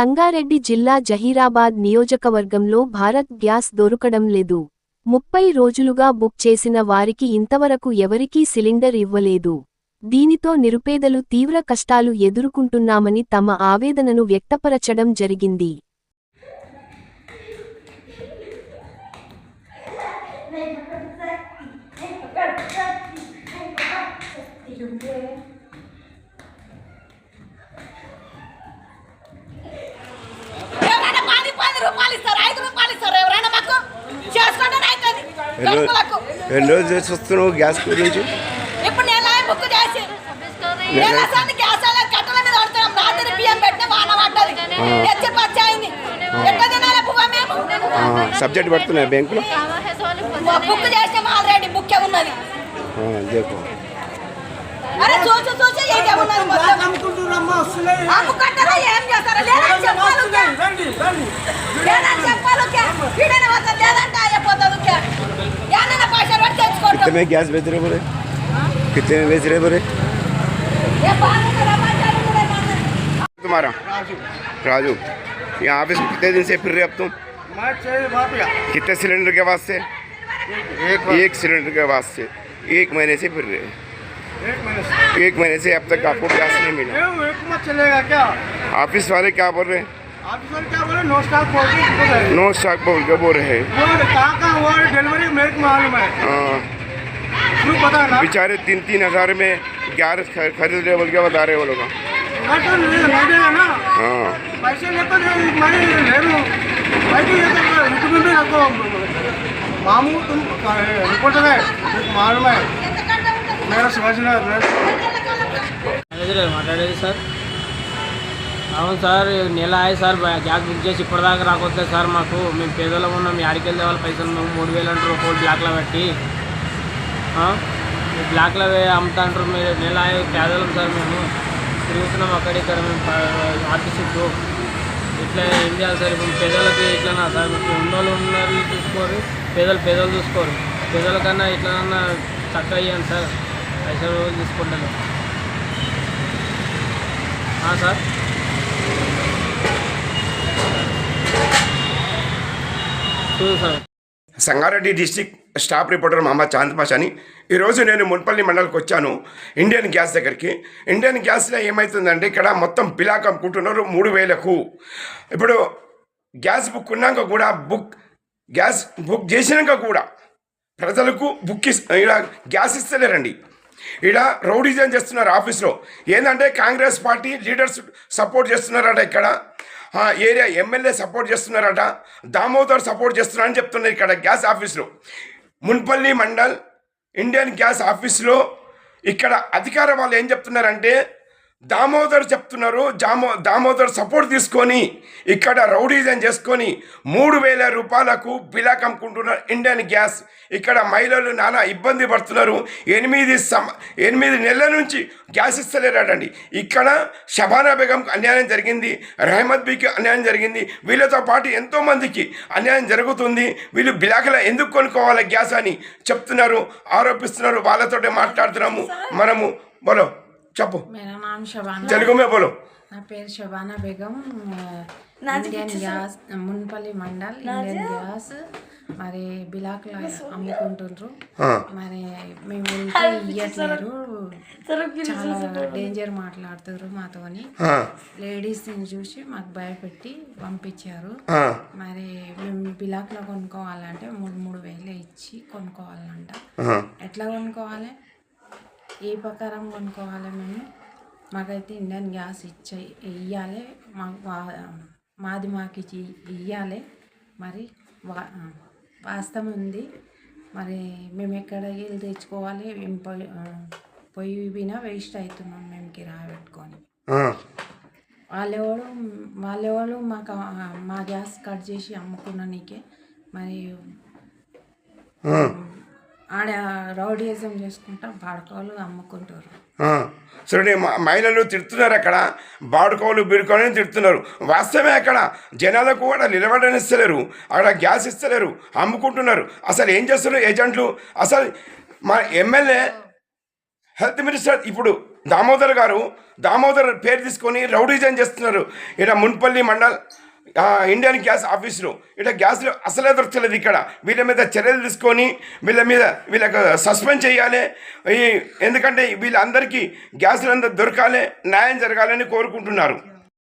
సంగారెడ్డి జిల్లా జహీరాబాద్ నియోజకవర్గంలో భారత్ గ్యాస్ దొరకడం లేదు. 30 రోజులుగా బుక్ చేసిన వారికి ఇంతవరకు ఎవరికీ సిలిండర్ ఇవ్వలేదు. దీనితో నిరుపేదలు తీవ్ర కష్టాలు ఎదుర్కొంటున్నామని తమ ఆవేదనను వ్యక్తపరచడం జరిగింది. ఎన్ని రోజులు చూస్తున్నావు గ్యాస్ గురించి? ఇప్పుడు నెల బుక్ చేసి గ్యాస్ కట్టల మీద పడుతున్నాం. రాత్రి బియ్యం పెట్టిన వాన పడ్డది, తెచ్చి పచ్చాయింది. ఎట్లా తినాలి బువ్వ మేము? సబ్జెక్ట్ పడుతున్నాయి బ్యాంకులో బుక్ చేసినాం ఆల్రెడీ. బుక్ ఉన్నది. అరే చూసి చూసి ఏదే ఉన్నది మొత్తం. అప్పు కట్టరా ఏం చేస్తారా? లేదని చెప్పాలి, లేదని చెప్పాలి. వీడైనా వద్ద లేదంటే అయిపోతుంది. कितने में गैस बेच रहे बोले? कितने में बेच रहे बोले? तुम्हारा राजू यहाँ ऑफिस कितने दिन से फिर रहे अब तुम? कितने सिलेंडर के वास्ते? एक सिलेंडर के वास्ते 1 महीने से फिर रहे। 1 महीने से अब तक आपको गैस नहीं मिला। चलेगा क्या? ऑफिस वाले क्या बोल रहे हैं? क्या बोले? नो स्टॉक बोल के बोल रहे हैं। कहाँ हुआ डिलीवरी मेरे को मालूम है। पता ना बेचारे 3-3 हज़ार में गैस खरीद रहे बोल के बता रहे वो लोग। तो नहीं देगा ना। हाँ पैसे लेकर मैं ले लूँ। भी रखो मामू, तुम रिपोर्टर है, मालूम है मेरा समझना మాట్లాడేది సార్. అవును సార్, నెల అయ్యి సార్ గ్యాస్ బుక్ చేసి ఇప్పటిదాకా రాకొద్దు సార్. మాకు మేము పేదలం ఉన్నాం, యాడికి వెళ్ళే వాళ్ళ పైసలు మేము 3000 అంటారు ఒకటి బ్లాక్లో పెట్టి. బ్లాక్లో అమ్ముతా అంటారు. మీరు నెల అయ్యి పేదలం సార్. మేము తిరుగుతున్నాం అక్కడిక్కడ మేము ఆర్టీ చుట్టూ. ఇట్లా ఏం చేయాలి సార్? ఇప్పుడు పేదలకి ఇట్లనా సార్? ఉన్నోళ్ళు ఉన్నోళ్ళు చూసుకోరు, పేదలు చూసుకోరు. పేదల కన్నా ఇట్లనన్నా చక్కగా అయ్యాను సార్. పైసలు రోజులు తీసుకుంటాను sir. Sangareddy district staff reporter Mohammed Chand పాషాని. ఈరోజు నేను మున్పల్లి మండలికి వచ్చాను, ఇండియన్ గ్యాస్ దగ్గరికి. ఇండియన్ గ్యాస్లో ఏమవుతుందంటే ఇక్కడ మొత్తం పిలాక్ అమ్ముకుంటున్నారు 3000కు. ఇప్పుడు గ్యాస్ బుక్ ఉన్నాక కూడా గ్యాస్ బుక్ చేసినాక కూడా ప్రజలకు ఇక్కడ గ్యాస్ ఇస్తలేరండి. ఇక్కడ రౌడీజం చేస్తున్నారు ఆఫీస్లో. ఏంటంటే కాంగ్రెస్ పార్టీ లీడర్స్ సపోర్ట్ చేస్తున్నారట. ఇక్కడ ఏరియా ఎమ్మెల్యే సపోర్ట్ చేస్తున్నారట, దామోదర్ సపోర్ట్ చేస్తున్నారని చెప్తున్నారు ఇక్కడ గ్యాస్ ఆఫీస్లో. మున్పల్లి మండల్ ఇండియన్ గ్యాస్ ఆఫీస్లో ఇక్కడ అధికార వాళ్ళు ఏం చెప్తున్నారంటే దామోదర్ చెప్తున్నారు. దామోదర్ సపోర్ట్ తీసుకొని ఇక్కడ రౌడీజం చేసుకొని 3000 రూపాయలకు బిలాక్ అమ్ముకుంటున్నారు ఇండియన్ గ్యాస్. ఇక్కడ మహిళలు నానా ఇబ్బంది పడుతున్నారు. 8 నెలల నుంచి గ్యాస్ ఇస్తలేరటండి. ఇక్కడ షబానా బేగంకు అన్యాయం జరిగింది, రహమద్ బీకి అన్యాయం జరిగింది. వీళ్ళతో పాటు ఎంతోమందికి అన్యాయం జరుగుతుంది. వీళ్ళు బిలాక్లో ఎందుకు కొనుక్కోవాలి గ్యాస్ అని చెప్తున్నారు, ఆరోపిస్తున్నారు. వాళ్ళతోటే మాట్లాడుతున్నాము మనము. బోలో చెప్పు. मेरा नाम शबाना, తెలుగు మే బోలో. నా పేరు Shabana Begum. Indian gas Munpalli mandal Indian gas మరి బిలాక్లో అమ్ముకుంటుండ్రు. మరి మేము ఇయ్యట్లేరు, చాలా డేంజర్ మాట్లాడుతారు మాతోని. లేడీస్ని చూసి మాకు భయపెట్టి పంపించారు. మరి మేము బిలాక్లో కొనుక్కోవాలంటే 3,000 ఇచ్చి కొనుక్కోవాలంట. ఎట్లా కొనుక్కోవాలి? ఏ ప్రకారం కొనుక్కోవాలి? మాకైతే ఇండియన్ గ్యాస్ ఇవ్వాలి, మాది మాకు ఇవ్వాలి. మరి వాస్తవం ఉంది. మరి మేము ఎక్కడ వెళ్ళి తెచ్చుకోవాలి? పొయ్యి వినా వేస్ట్ అవుతున్నాం మేము కిరాయి పెట్టుకొని. వాళ్ళెవరు మాకు మా గ్యాస్ కట్ చేసి అమ్ముకున్నానికే మరి ఆడ రౌడీజం చేసుకుంటా బాడుకోలు అమ్ముకుంటారు. సరే, మహిళలు తిడుతున్నారు అక్కడ, బాడుకోలు బీడుకోవాలని తిడుతున్నారు. వాస్తవమే, అక్కడ జనాలకు కూడా నిలబడనిస్తలేరు, అక్కడ గ్యాస్ ఇస్తలేరు, అమ్ముకుంటున్నారు. అసలు ఏం చేస్తున్నారు ఏజెంట్లు? అసలు మా ఎమ్మెల్యే హెల్త్ మినిస్టర్ ఇప్పుడు దామోదర్ గారు దామోదర్ పేరు తీసుకొని రౌడీజం చేస్తున్నారు. ఇక్కడ మున్పల్లి మండల్ ఇండియన్ గ్యాస్ ఆఫీసులో ఇక్కడ గ్యాస్లు అసలే దొరకలేదు. ఇక్కడ వీళ్ళ మీద చర్యలు తీసుకొని వీళ్ళకు సస్పెండ్ చేయాలి. ఎందుకంటే వీళ్ళందరికీ గ్యాసులు అందరూ దొరకాలి, న్యాయం జరగాలని కోరుకుంటున్నారు.